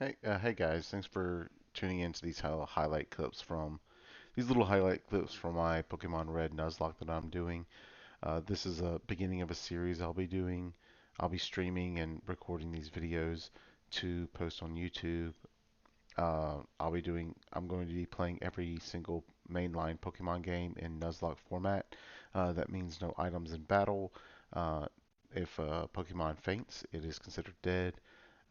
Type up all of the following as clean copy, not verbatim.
Hey guys, thanks for tuning into these highlight clips from these little highlight clips from my Pokemon Red Nuzlocke that I'm doing. This is a beginning of a series I'll be doing. I'll be streaming and recording these videos to post on YouTube. I'm going to be playing every single mainline Pokemon game in Nuzlocke format. That means no items in battle. Uh, if a Pokemon faints, it is considered dead.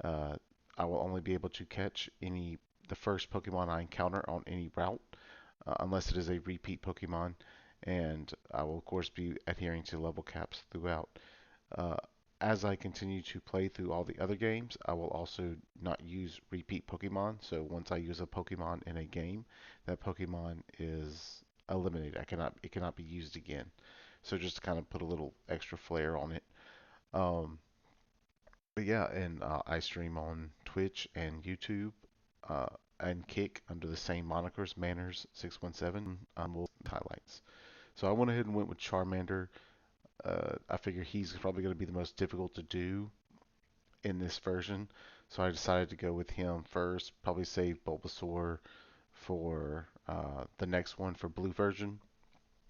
Uh, I will only be able to catch the first Pokemon I encounter on any route, unless it is a repeat Pokemon, and I will of course be adhering to level caps throughout. Uh, as I continue to play through all the other games, I will also not use repeat Pokemon. So once I use a Pokemon in a game, that Pokemon is eliminated. It cannot be used again. So just to kind of put a little extra flair on it. Um, but yeah, and I stream on Twitch and YouTube uh, and Kick under the same monikers, Manners617. Will highlights. So I went ahead and went with Charmander. I figure he's probably going to be the most difficult to do in this version, so I decided to go with him first. Probably save Bulbasaur for the next one for blue version,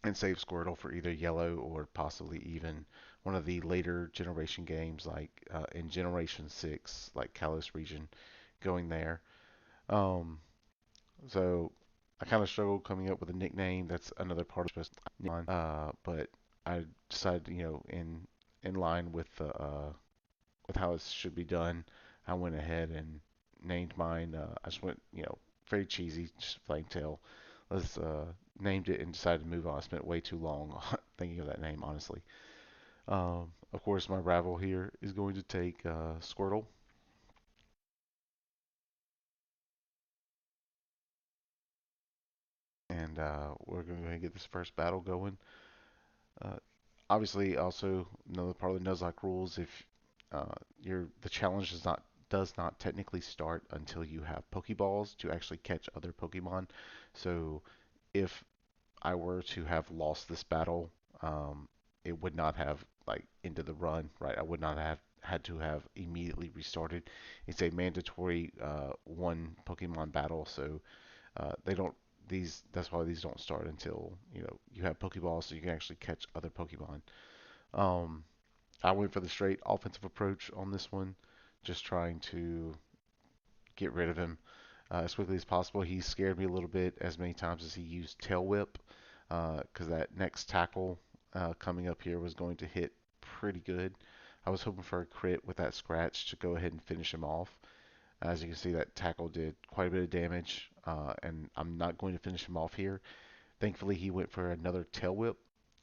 and save Squirtle for either yellow or possibly even one of the later generation games like in Generation 6, like Kalos region, going there. Um, so I kind of struggled coming up with a nickname. That's another part of it. But I decided, in line with how it should be done, I went ahead and named mine. I just went, very cheesy, just plain tale. Let's named it and decided to move on. I spent way too long thinking of that name, honestly. Of course, my rival here is going to take Squirtle, and we're going to get this first battle going. Uh, Obviously, also another part of the Nuzlocke rules: if the challenge does not technically start until you have Pokeballs to actually catch other Pokemon. So if I were to have lost this battle, it would not have like ended the run, right? I would not have had to have immediately restarted. It's a mandatory one Pokemon battle, so they don't these that's why these don't start until you have Pokeballs, so you can actually catch other Pokemon. Um, I went for the straight offensive approach on this one, just trying to get rid of him as quickly as possible. He scared me a little bit as many times as he used Tail Whip, because that next tackle coming up here was going to hit pretty good. I was hoping for a crit with that scratch to go ahead and finish him off. As you can see, that tackle did quite a bit of damage, and I'm not going to finish him off here. Thankfully, he went for another Tail Whip.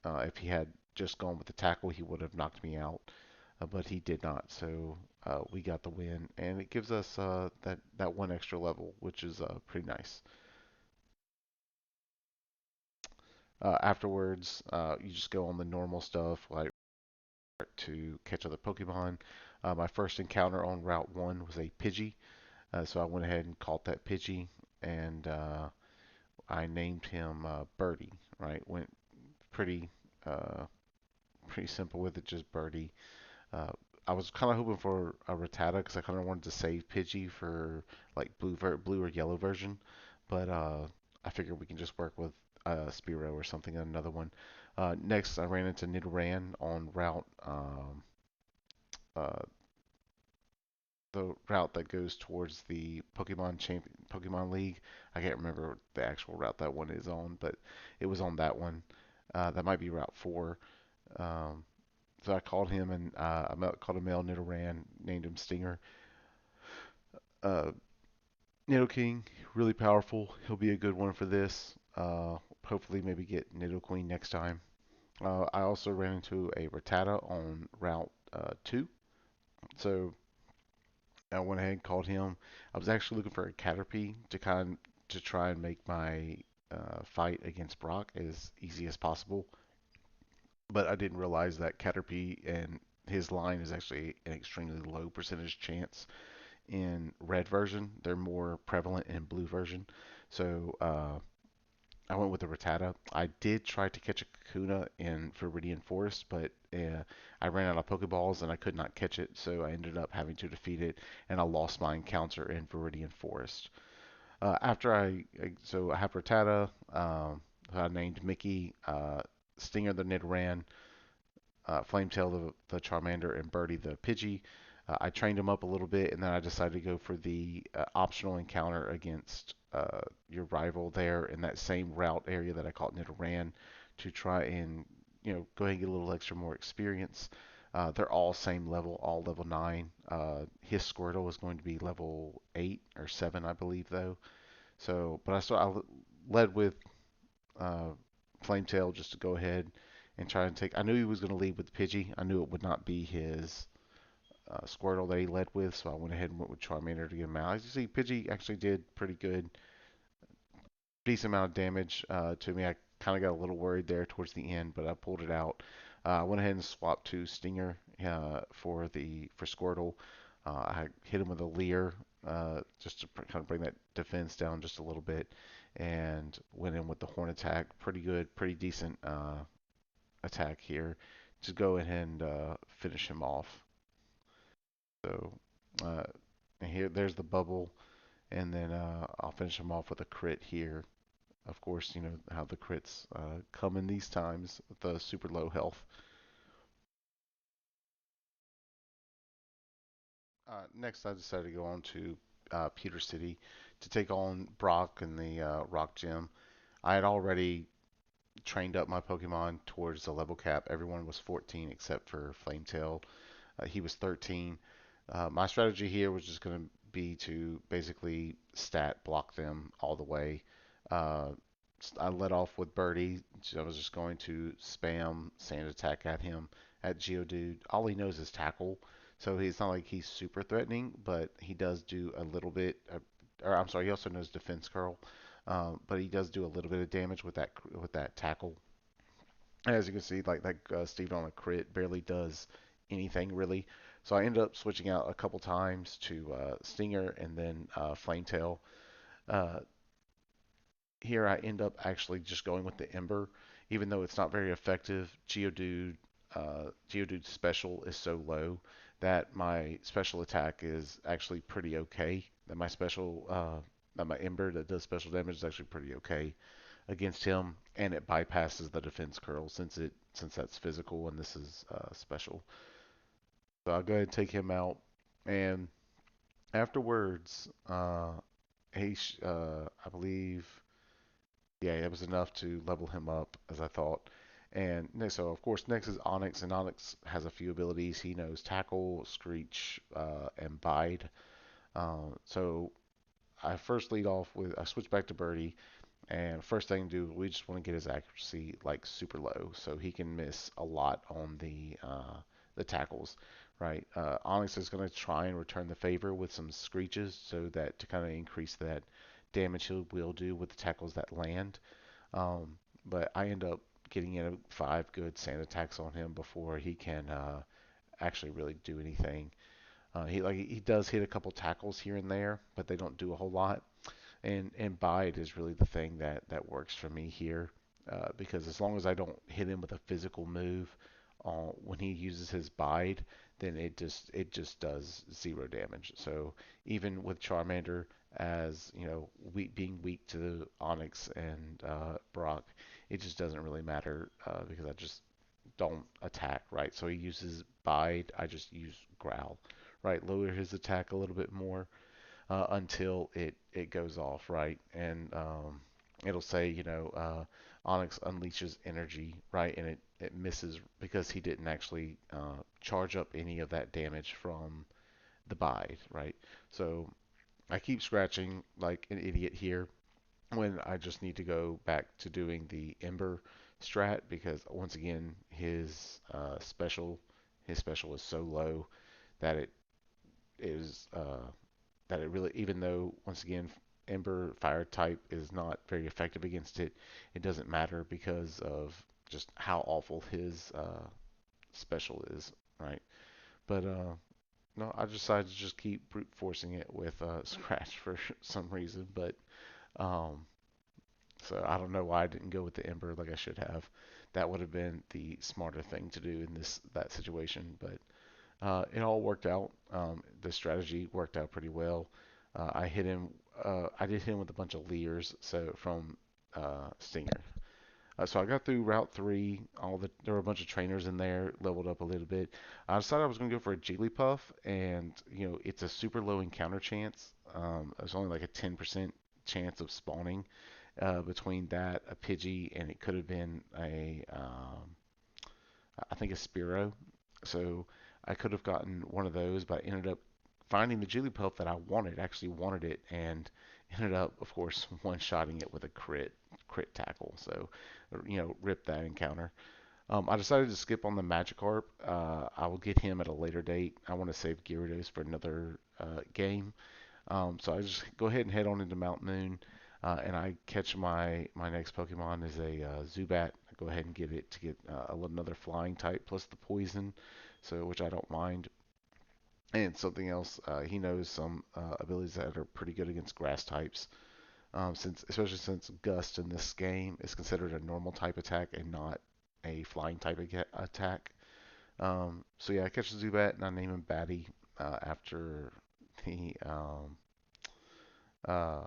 If he had just gone with the tackle, he would have knocked me out, but he did not. So we got the win, and it gives us that one extra level, which is pretty nice. Afterwards, you just go on the normal stuff like to catch other Pokemon. My first encounter on Route 1 was a Pidgey, so I went ahead and caught that Pidgey, and I named him Birdie. Right, went pretty uh, pretty simple with it, just Birdie. Uh, I was kind of hoping for a Rattata because I kind of wanted to save Pidgey for like blue or yellow version, but I figured we can just work with Spearow or something, another one. Next, I ran into Nidoran on uh, the route that goes towards the Pokemon League. I can't remember the actual route that one is on, but it was on that one. That might be Route 4. Um, so I called him and called a male Nidoran, named him Stinger. Uh, Nidoking, really powerful. He'll be a good one for this. Hopefully, maybe get Nidoqueen next time. I also ran into a Rattata on Route 2. So I went ahead and called him. I was actually looking for a Caterpie to try and make my fight against Brock as easy as possible. But I didn't realize that Caterpie and his line is actually an extremely low percentage chance in red version. They're more prevalent in blue version. So I went with the Rattata. I did try to catch a Kakuna in Viridian Forest, but I ran out of Pokeballs and I could not catch it, so I ended up having to defeat it, and I lost my encounter in Viridian Forest. After so I have Rattata, I named Mickey, Stinger the Nidoran, Flametail the Charmander, and Birdie the Pidgey. I trained him up a little bit, and then I decided to go for the optional encounter against your rival there in that same route area that I caught Nidoran to try and go ahead and get a little extra more experience. They're all same level, all level 9. His Squirtle is going to be level 8 or 7, I believe, though. So, but I led with uh, Flametail just to go ahead and try and take. I knew he was going to lead with Pidgey. I knew it would not be his Squirtle that he led with, so I went ahead and went with Charmander to get him out. As you see, Pidgey actually did pretty good, decent amount of damage to me. I kind of got a little worried there towards the end, but I pulled it out. I went ahead and swapped to Stinger for Squirtle. I hit him with a Leer just to kind of bring that defense down just a little bit, and went in with the Horn attack. Pretty good, pretty decent attack here to go ahead and finish him off. So, uh, and there's the bubble, and then I'll finish him off with a crit here. Of course, you know how the crits come in these times with the super low health. Next, I decided to go on to Pewter City to take on Brock in the Rock Gym. I had already trained up my Pokemon towards the level cap. Everyone was 14 except for Flametail. He was 13. My strategy here was just going to be to basically stat block them all the way. Uh, I led off with Birdie. So I was just going to spam Sand Attack at him at Geodude. All he knows is Tackle, so he's not like he's super threatening, but he does do a little bit. Or I'm sorry, he also knows Defense Curl, but he does do a little bit of damage with that Tackle. As you can see, like that Steve on a crit barely does anything really. So I ended up switching out a couple times to Stinger and then Flametail. Uh, Here I end up actually just going with the Ember, even though it's not very effective. Geodude's special is so low that my special attack is actually pretty okay. That my Ember that does special damage is actually pretty okay against him, and it bypasses the defense curl since that's physical and this is special. So I'll go ahead and take him out, and afterwards, I believe, yeah, it was enough to level him up as I thought. And so of course next is Onyx, and Onyx has a few abilities. He knows Tackle, Screech, and Bide. So I switch back to Birdie, and first thing to do, we just want to get his accuracy like super low, so he can miss a lot on the tackles, right? Onyx is going to try and return the favor with some screeches, so that to kind of increase that damage he will do with the tackles that land. But I end up getting in 5 good sand attacks on him before he can actually really do anything. He does hit a couple tackles here and there, but they don't do a whole lot. And bide is really the thing that works for me here, because as long as I don't hit him with a physical move when he uses his bide, then it just does 0 damage. So even with Charmander, as you know, being weak to Onyx and Brock, it just doesn't really matter because I just don't attack, right? So he uses bide, I just use growl, right? Lower his attack a little bit more until it goes off, right? And it'll say, Onyx unleashes energy, right? And it misses because he didn't actually charge up any of that damage from the bide, right? So I keep scratching like an idiot here when I just need to go back to doing the Ember strat, because once again his special is so low that it is that it really, even though once again Ember fire type is not very effective against it, it doesn't matter because of just how awful his special is, right? But no, I decided to just keep brute forcing it with Scratch for some reason. But um, So I don't know why I didn't go with the Ember like I should have. That would have been the smarter thing to do in that situation. But it all worked out. The strategy worked out pretty well. I hit him. I did hit him with a bunch of leers. So from Stinger. So I got through Route 3. There were a bunch of trainers in there, leveled up a little bit. I decided I was going to go for a Jigglypuff, and it's a super low encounter chance. It's only like a 10% chance of spawning between that, a Pidgey, and it could have been I think a Spearow. So I could have gotten one of those, but I ended up finding the Jigglypuff that I wanted, actually wanted it, and ended up, of course, one-shotting it with a crit tackle. So, rip that encounter. I decided to skip on the Magikarp. I will get him at a later date. I want to save Gyarados for another game. So I just go ahead and head on into Mount Moon, and I catch my next Pokemon is a Zubat. I go ahead and get it to get another flying type plus the poison, so which I don't mind. And something else, he knows some abilities that are pretty good against grass types. Especially since Gust in this game is considered a normal type attack and not a flying type attack. So yeah, I catch the Zubat and I name him Batty after the uh,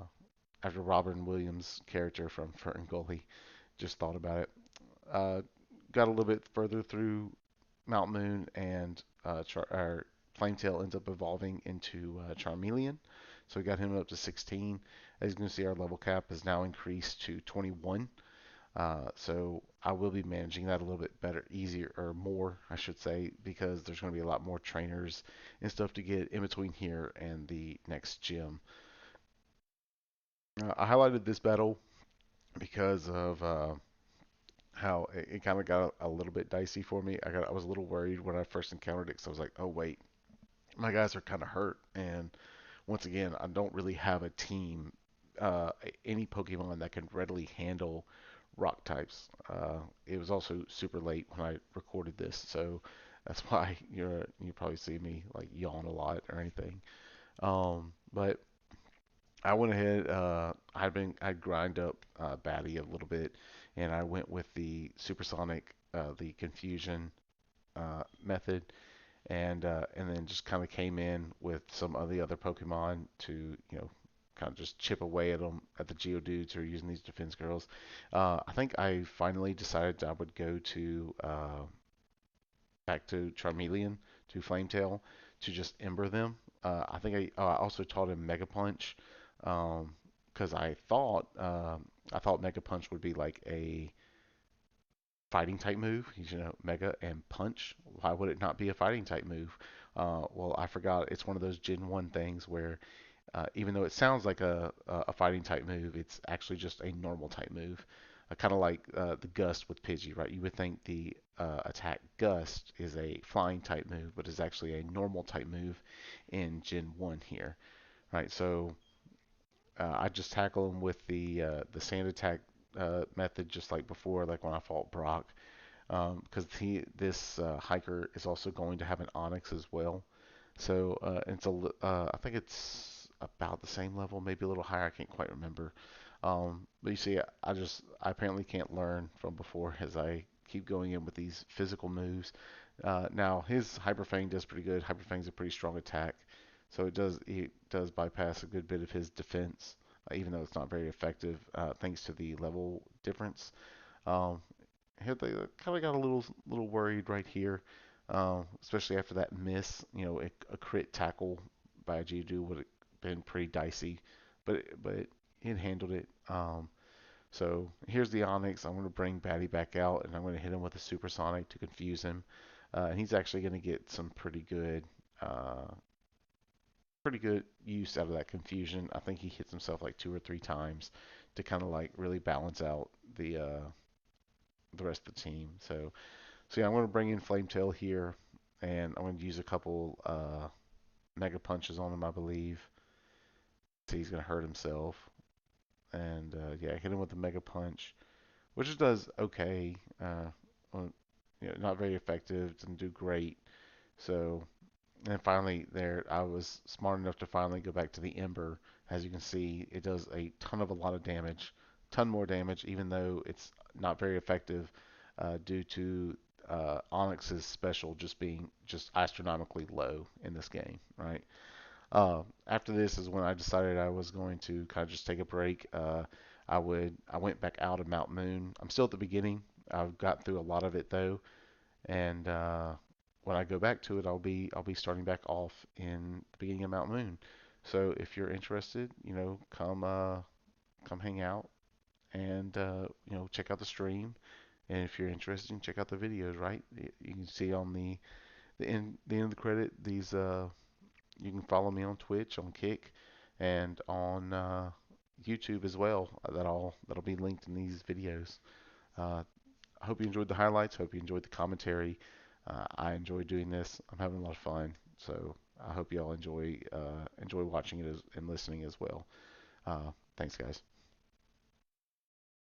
after Robin Williams' character from Fern Gully. Just thought about it. Uh, got a little bit further through Mount Moon, and Flametail ends up evolving into Charmeleon. So we got him up to 16. As you can see, our level cap is now increased to 21. So I will be managing that a little bit better, easier, or more, I should say, because there's going to be a lot more trainers and stuff to get in between here and the next gym. I highlighted this battle because of how it kind of got a little bit dicey for me. I was a little worried when I first encountered it because I was like, oh wait, my guys are kind of hurt, and once again, I don't really have a team, any Pokemon that can readily handle rock types. It was also super late when I recorded this, so that's why you probably see me like yawn a lot or anything. But I went ahead. I'd grind up Batty a little bit, and I went with the supersonic, the confusion method, and then just kind of came in with some of the other Pokemon to kind of just chip away at them at the Geodudes who are using these defense girls. I think I finally decided I would go to back to Charmeleon to Flametail to just Ember them. I think I also taught him Mega Punch because I thought Mega Punch would be like a fighting type move. Mega and Punch. Why would it not be a fighting type move? Well, I forgot. It's one of those Gen 1 things where even though it sounds like a fighting type move, it's actually just a normal type move. Kind of like the Gust with Pidgey, right? You would think the attack Gust is a flying type move, but is actually a normal type move in Gen 1 here, right? So I just tackle him with the sand attack method, just like before, like when I fought Brock, because this hiker is also going to have an Onyx as well. So I think it's about the same level, maybe a little higher. I can't quite remember. But you see, I apparently can't learn from before as I keep going in with these physical moves. Now his Hyper Fang does pretty good. Hyper Fang's a pretty strong attack, so it does bypass a good bit of his defense, even though it's not very effective, thanks to the level difference. Um, Here they kind of got a little worried right here, especially after that miss. A crit tackle by a Geodude would have been pretty dicey, but it handled it. So here's the Onyx. I'm going to bring Batty back out, and I'm going to hit him with a Supersonic to confuse him, and he's actually going to get some pretty good use out of that confusion. I think he hits himself like 2 or 3 times to kind of like really balance out the rest of the team. So yeah, I'm going to bring in Flametail here, and I'm going to use a couple Mega Punches on him, I believe. So he's going to hurt himself. And yeah, hit him with the Mega Punch, which does okay. Well, not very effective, doesn't do great. So, and finally there, I was smart enough to finally go back to the Ember. As you can see, it does a lot of damage. ton more damage, even though it's not very effective due to Onyx's special just being just astronomically low in this game, right? After this is when I decided I was going to kind of just take a break. I went back out of Mount Moon. I'm still at the beginning. I've got through a lot of it though, and when I go back to it, I'll be starting back off in the beginning of Mount Moon. So if you're interested, come hang out and check out the stream. And if you're interested, check out the videos. Right, you can see on the end of the credit these you can follow me on Twitch, on Kick, and on YouTube as well. That'll be linked in these videos. Uh, I hope you enjoyed the highlights. Hope you enjoyed the commentary. I enjoy doing this. I'm having a lot of fun. So I hope you all enjoy watching it and listening as well. Thanks, guys.